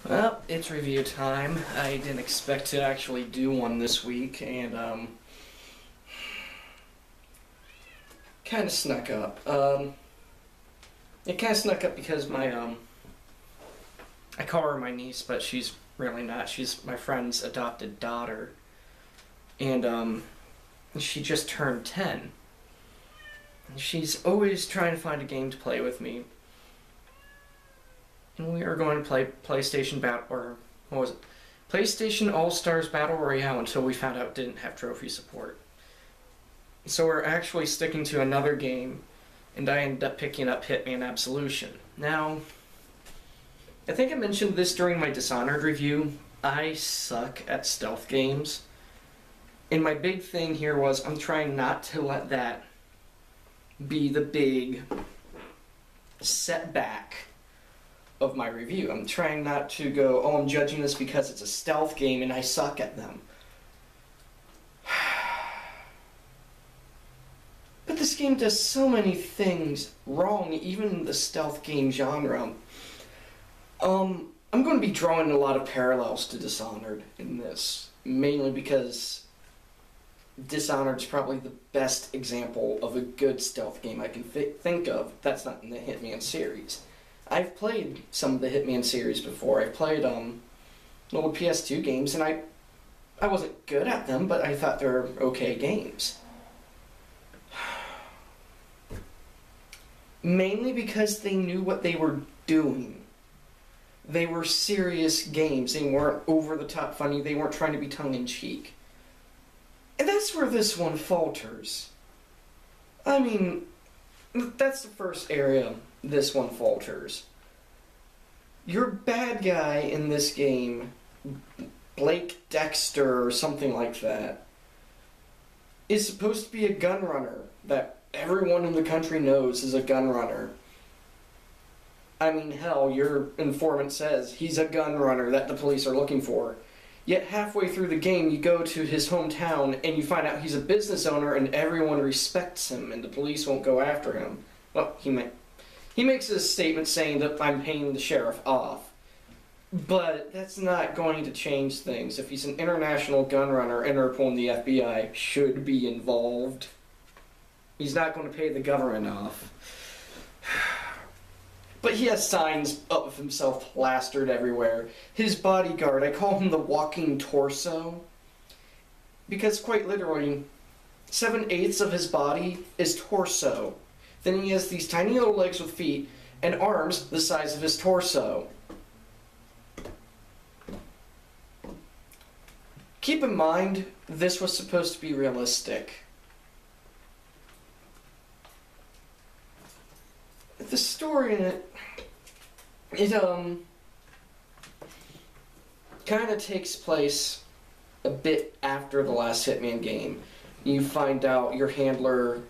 Well, it's review time. I didn't expect to actually do one this week, and, kind of snuck up. It kind of snuck up because I call her my niece, but she's really not. She's my friend's adopted daughter. And, she just turned 10. She's always trying to find a game to play with me. And we are going to play PlayStation Battle, or what was it? PlayStation All-Stars Battle Royale until we found out it didn't have trophy support. So we're actually sticking to another game, and I ended up picking up Hitman Absolution. Now, I think I mentioned this during my Dishonored review. I suck at stealth games. And my big thing here was I'm trying not to let that be the big setback of my review. I'm trying not to go, oh, I'm judging this because it's a stealth game and I suck at them. But this game does so many things wrong, even in the stealth game genre. I'm going to be drawing a lot of parallels to Dishonored in this, mainly because Dishonored's probably the best example of a good stealth game I can think of that's not in the Hitman series. I've played some of the Hitman series before. I've played little PS2 games, and I wasn't good at them, but I thought they were okay games. Mainly because they knew what they were doing. They were serious games. They weren't over-the-top funny. They weren't trying to be tongue-in-cheek. And that's where this one falters. I mean, that's the first area this one falters. Your bad guy in this game, Blake Dexter or something like that, is supposed to be a gun runner that everyone in the country knows is a gun runner. I mean, hell, your informant says he's a gun runner that the police are looking for. Yet halfway through the game, you go to his hometown and you find out he's a business owner and everyone respects him and the police won't go after him. Well, he makes a statement saying that I'm paying the sheriff off. But that's not going to change things. If he's an international gun runner, Interpol and the FBI should be involved. He's not going to pay the government off. But he has signs up of himself plastered everywhere. His bodyguard, I call him the walking torso. Because quite literally, 7/8 of his body is torso. Then he has these tiny little legs with feet and arms the size of his torso. Keep in mind, this was supposed to be realistic. The story in it, kind of takes place a bit after the last Hitman game. You find out your handler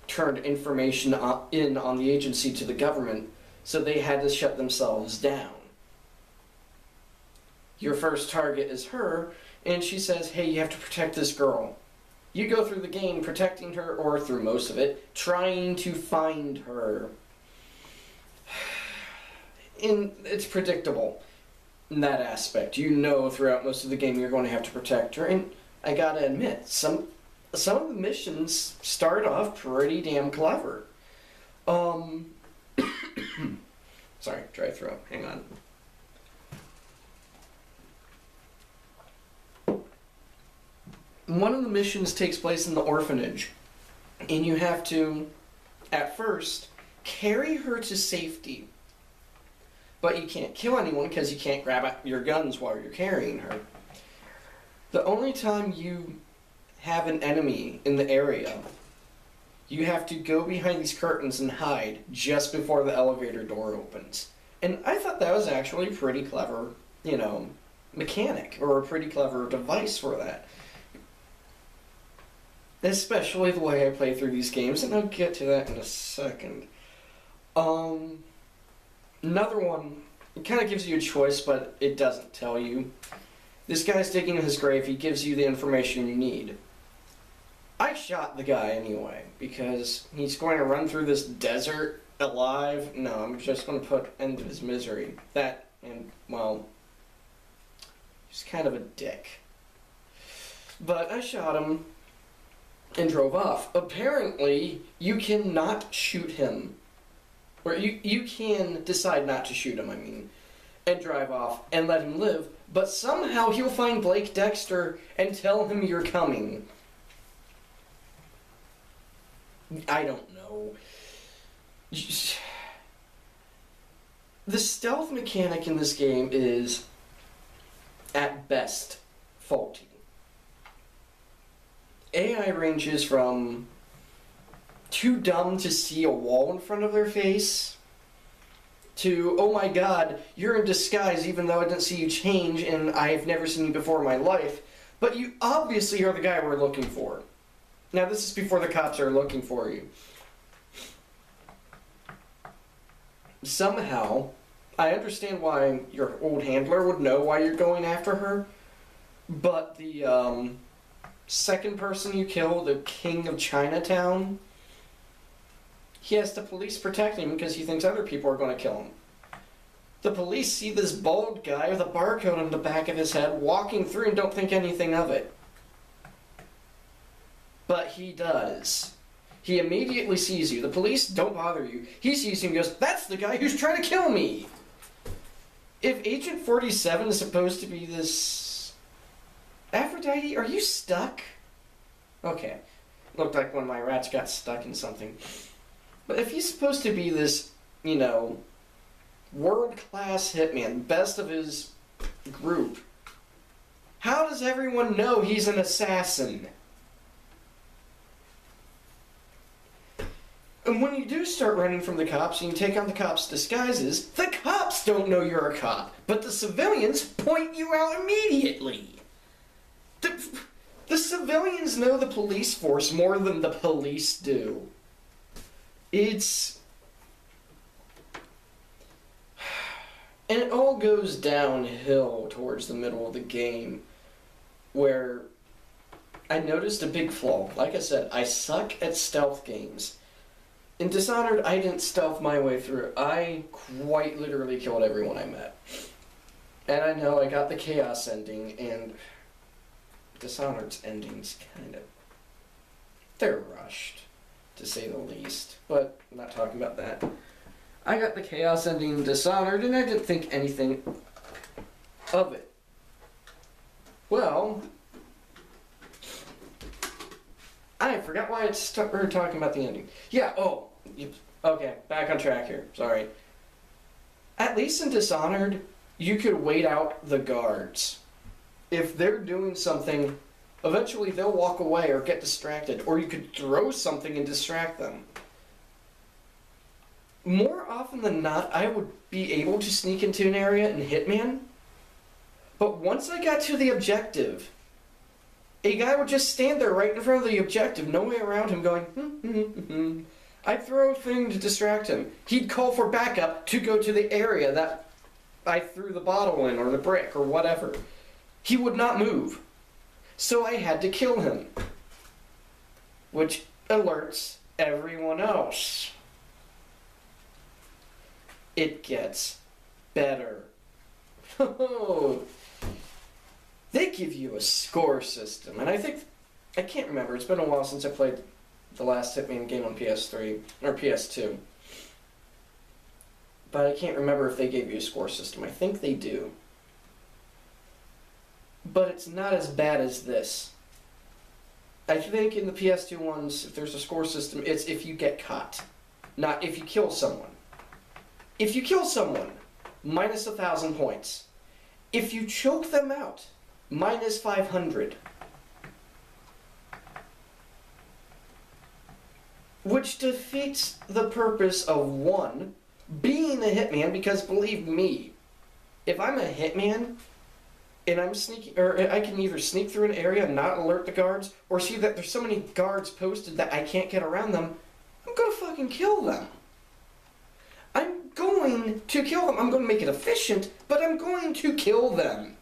turned information in on the agency to the government, so they had to shut themselves down. Your first target is her, and she says, hey, you have to protect this girl. You go through the game protecting her, or through most of it, trying to find her. And it's predictable in that aspect. You know throughout most of the game you're going to have to protect her, and I gotta admit, some of the missions start off pretty damn clever. Sorry, dry throat. Hang on. One of the missions takes place in the orphanage, and you have to, at first, carry her to safety. But you can't kill anyone because you can't grab your guns while you're carrying her. The only time you have an enemy in the area, you have to go behind these curtains and hide just before the elevator door opens. And I thought that was actually a pretty clever, mechanic, or a pretty clever device for that. Especially the way I play through these games, and I'll get to that in a second. Another one, it kind of gives you a choice, but it doesn't tell you. This guy's digging in his grave, he gives you the information you need. I shot the guy anyway, because he's going to run through this desert alive. No, I'm just going to put end to his misery. That, and, well, He's kind of a dick. But I shot him and drove off. Apparently, you cannot shoot him. Or you can decide not to shoot him, I mean, and drive off and let him live, but somehow he'll find Blake Dexter and tell him you're coming. I don't know. The stealth mechanic in this game is, at best, faulty. AI ranges from too dumb to see a wall in front of their face to, oh my god, you're in disguise even though I didn't see you change and I've never seen you before in my life, but you obviously are the guy we're looking for. Now this is before the cops are looking for you. Somehow, I understand why your old handler would know why you're going after her, but the second person you kill, the King of Chinatown, he has the police protect him because he thinks other people are going to kill him. The police see this bald guy with a barcode on the back of his head walking through and don't think anything of it. But he does. He immediately sees you. The police don't bother you. He sees you and goes, that's the guy who's trying to kill me! If Agent 47 is supposed to be this... Aphrodite, are you stuck? Okay. Looked like one of my rats got stuck in something. But if he's supposed to be this, you know, world-class hitman, best of his group, how does everyone know he's an assassin? And when you do start running from the cops and you take on the cops' disguises, the cops don't know you're a cop, but the civilians point you out immediately. The civilians know the police force more than the police do. It's... And it all goes downhill towards the middle of the game, where I noticed a big flaw. Like I said, I suck at stealth games. In Dishonored, I didn't stealth my way through it. I quite literally killed everyone I met. And I know I got the Chaos ending, and Dishonored's ending's kind of... they're rushed, to say the least. But I'm not talking about that. I got the Chaos ending in Dishonored, and I didn't think anything of it. Well, I forgot why I started talking about the ending. Yeah, okay, back on track here, sorry. At least in Dishonored, you could wait out the guards. If they're doing something, eventually they'll walk away or get distracted, or you could throw something and distract them. More often than not, I would be able to sneak into an area in Hitman, but once I got to the objective, a guy would just stand there right in front of the objective, no way around him, going, I'd throw a thing to distract him. He'd call for backup to go to the area that I threw the bottle in, or the brick, or whatever. He would not move. So I had to kill him. Which alerts everyone else. It gets better. They give you a score system, and I can't remember, it's been a while since I played the last Hitman game on PS3, or PS2. But I can't remember if they gave you a score system. I think they do. But it's not as bad as this. I think in the PS2 ones, if there's a score system, it's if you get caught, not if you kill someone. If you kill someone, minus 1,000 points. If you choke them out, minus 500. Which defeats the purpose of, one, being a hitman, because believe me, if I'm a hitman, and I'm sneaking, or I can either sneak through an area and not alert the guards, or see that there's so many guards posted that I can't get around them, I'm gonna fucking kill them. I'm going to kill them. I'm going to make it efficient, but I'm going to kill them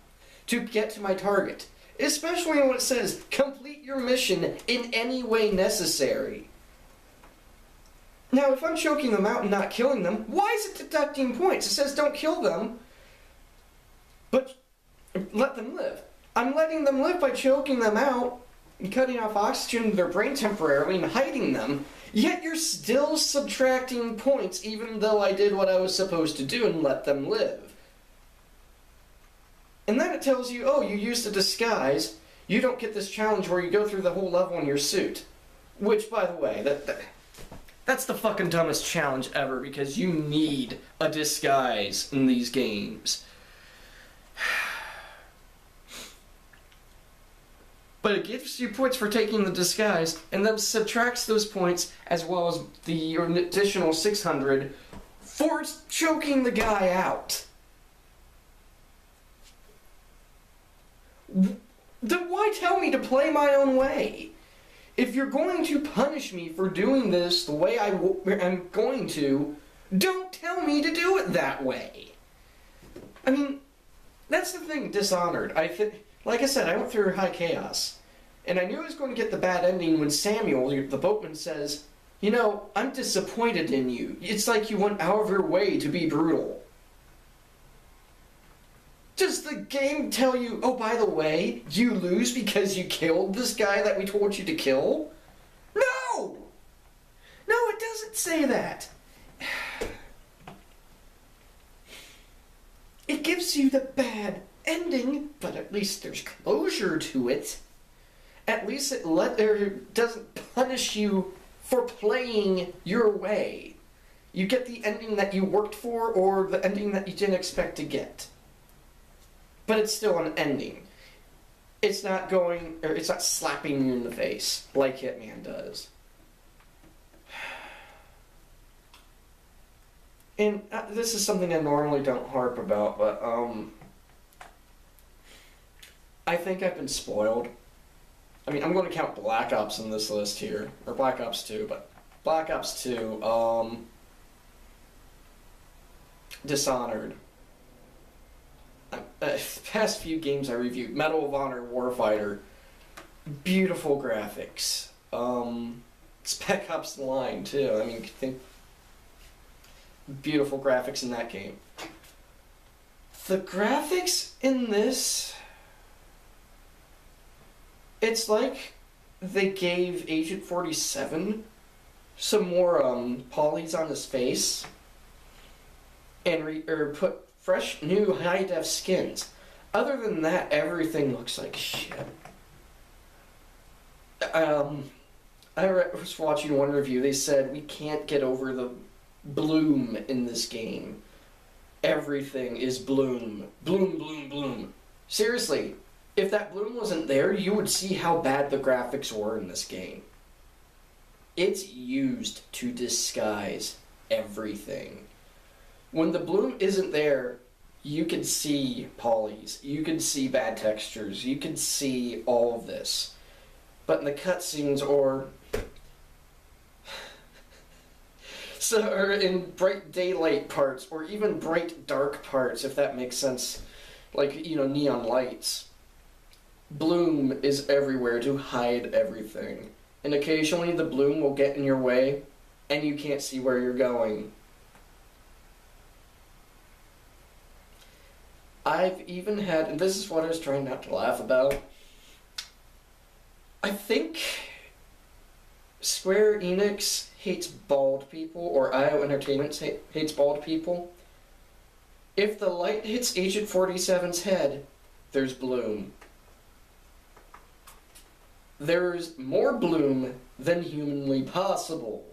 to get to my target. Especially when it says, complete your mission in any way necessary. Now, if I'm choking them out and not killing them, why is it deducting points? It says don't kill them. But let them live. I'm letting them live by choking them out and cutting off oxygen to their brain temporarily and hiding them, yet you're still subtracting points even though I did what I was supposed to do and let them live. And then it tells you, oh, you used a disguise, you don't get this challenge where you go through the whole level in your suit. Which, by the way, that's the fucking dumbest challenge ever, because you need a disguise in these games. But it gives you points for taking the disguise, and then subtracts those points, as well as the additional 600, for choking the guy out. Then why tell me to play my own way? If you're going to punish me for doing this the way I'm going to, don't tell me to do it that way. I mean, that's the thing, Dishonored. Like I said, I went through high chaos. And I knew I was going to get the bad ending when Samuel, the boatman, says, you know, I'm disappointed in you. It's like you went out of your way to be brutal. Does the game tell you, oh, by the way, you lose because you killed this guy that we told you to kill? No! No, it doesn't say that. It gives you the bad ending, but at least there's closure to it. At least it doesn't punish you for playing your way. You get the ending that you worked for, or the ending that you didn't expect to get. But it's still an ending. It's not slapping you in the face like Hitman does. And this is something I normally don't harp about, but I think I've been spoiled. I mean, I'm going to count Black Ops in this list here, or Black Ops 2, but Black Ops 2, Dishonored. Past few games I reviewed, Medal of Honor Warfighter, beautiful graphics. Spec Ops The Line too. I mean, think beautiful graphics in that game. The graphics in this, it's like they gave Agent 47 some more polys on his face and put fresh, new, high-def skins. Other than that, everything looks like shit. I was watching one review, they said, we can't get over the bloom in this game. Everything is bloom. Bloom, bloom, bloom. Seriously, if that bloom wasn't there, you would see how bad the graphics were in this game. It's used to disguise everything. When the bloom isn't there, you can see polys, you can see bad textures, you can see all of this. But in the cutscenes or in bright daylight parts, or even bright dark parts, if that makes sense, like, you know, neon lights, bloom is everywhere to hide everything. And occasionally the bloom will get in your way, and you can't see where you're going. I've even had, and this is what I was trying not to laugh about, I think Square Enix hates bald people, or IO Entertainment hates bald people. If the light hits Agent 47's head, there's bloom. There's more bloom than humanly possible.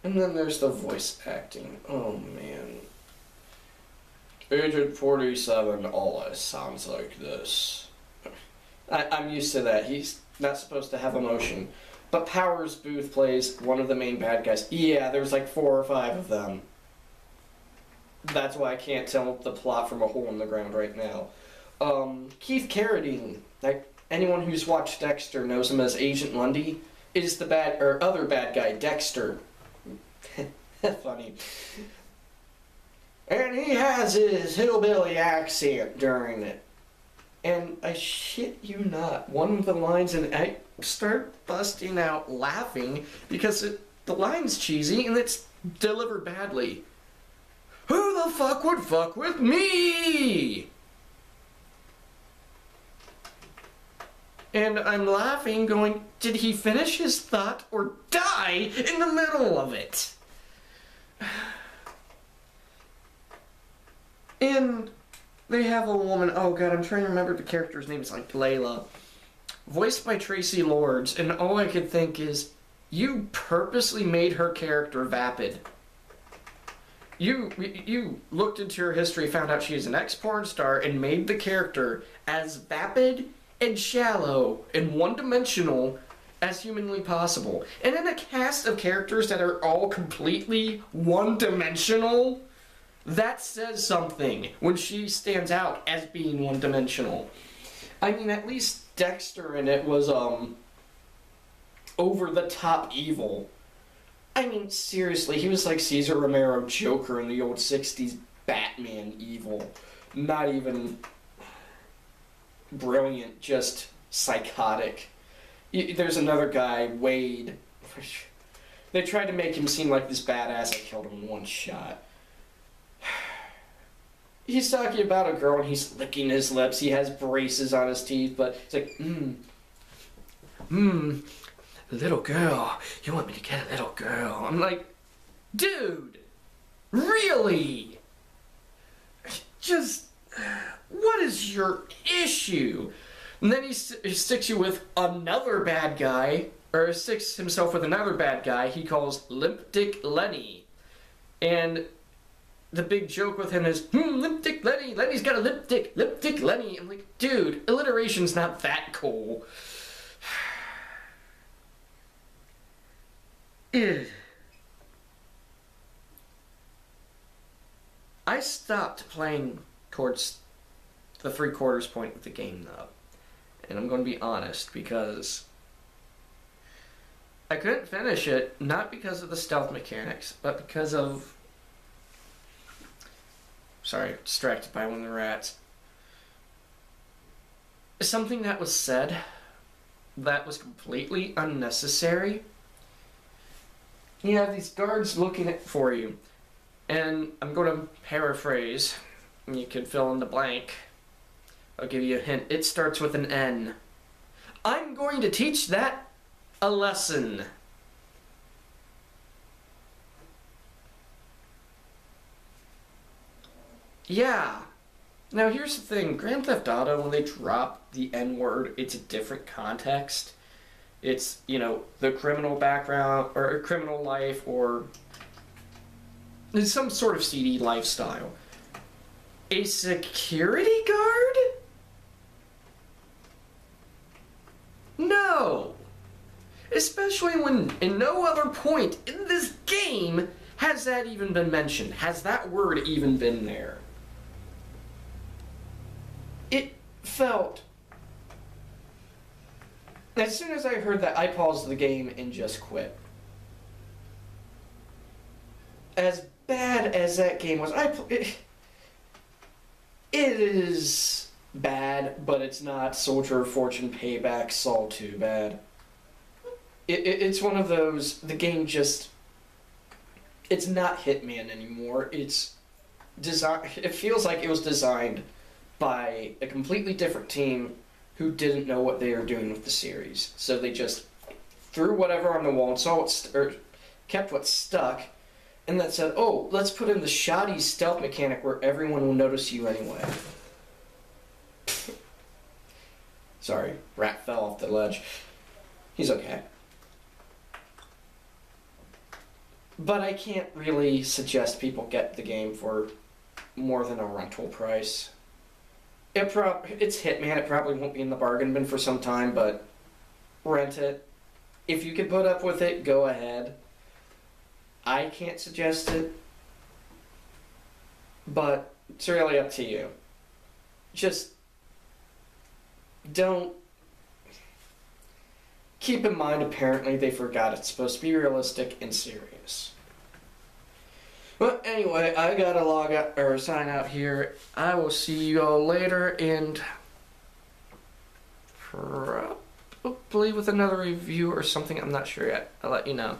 And then there's the voice acting. Oh man. Agent 47 always sounds like this. I'm used to that. He's not supposed to have emotion. But Powers Booth plays one of the main bad guys. Yeah, there's like 4 or 5 of them. That's why I can't tell the plot from a hole in the ground right now. Keith Carradine, like anyone who's watched Dexter knows him as Agent Lundy, is the other bad guy, Dexter. Funny. And he has his hillbilly accent during it. And I shit you not, one of the lines, and I start busting out laughing because the line's cheesy and it's delivered badly. Who the fuck would fuck with me? And I'm laughing, going, did he finish his thought or die in the middle of it? And they have a woman, oh god, I'm trying to remember the character's name, it's like Layla, voiced by Tracy Lords, and all I could think is, you purposely made her character vapid. You looked into her history, found out she is an ex-porn star, and made the character as vapid and shallow and one-dimensional as humanly possible. And in a cast of characters that are all completely one-dimensional, that says something when she stands out as being one-dimensional. I mean, at least Dexter in it was, over-the-top evil. I mean, seriously, he was like Cesar Romero Joker in the old 60s Batman evil. Not even brilliant, just psychotic. There's another guy, Wade. They tried to make him seem like this badass. I killed him in one shot. He's talking about a girl and he's licking his lips. He has braces on his teeth, but he's like, little girl, you want me to get a little girl? I'm like, dude, really? Just, what is your issue? And then he sticks you with another bad guy, or sticks himself with another bad guy he calls Limp Dick Lenny. And the big joke with him is, Limp Dick Lenny, Lenny's got a Limp Dick Lenny. I'm like, dude, alliteration's not that cool. I stopped playing towards the 3/4 point of the game, though. And I'm going to be honest, because I couldn't finish it, not because of the stealth mechanics, but because of... Sorry, distracted by one of the rats. Something that was said that was completely unnecessary. You have these guards looking for you, and I'm going to paraphrase, and you can fill in the blank. I'll give you a hint. It starts with an N. I'm going to teach that a lesson. Yeah. Now here's the thing. Grand Theft Auto, when they drop the N-word, it's a different context. It's, you know, the criminal background, or criminal life, or it's some sort of seedy lifestyle. A security guard? No! Especially when, in no other point in this game has that even been mentioned. Has that word even been there? It felt... As soon as I heard that, I paused the game and just quit. As bad as that game was, it is bad, but it's not Soldier of Fortune Payback Saul 2 bad. It's one of those, the game just, it's not Hitman anymore. It's design. It feels like it was designed by a completely different team who didn't know what they were doing with the series. So they just threw whatever on the wall and saw what or kept what stuck, and then said, oh, let's put in the shoddy stealth mechanic where everyone will notice you anyway. Sorry, rat fell off the ledge. He's okay. But I can't really suggest people get the game for more than a rental price. It's Hitman, it probably won't be in the bargain bin for some time, but rent it. If you can put up with it, go ahead. I can't suggest it, but it's really up to you. Just don't... Keep in mind, apparently they forgot it's supposed to be realistic and serious. But anyway, I gotta log out or sign out here. I will see you all later, and probably with another review or something. I'm not sure yet. I'll let you know.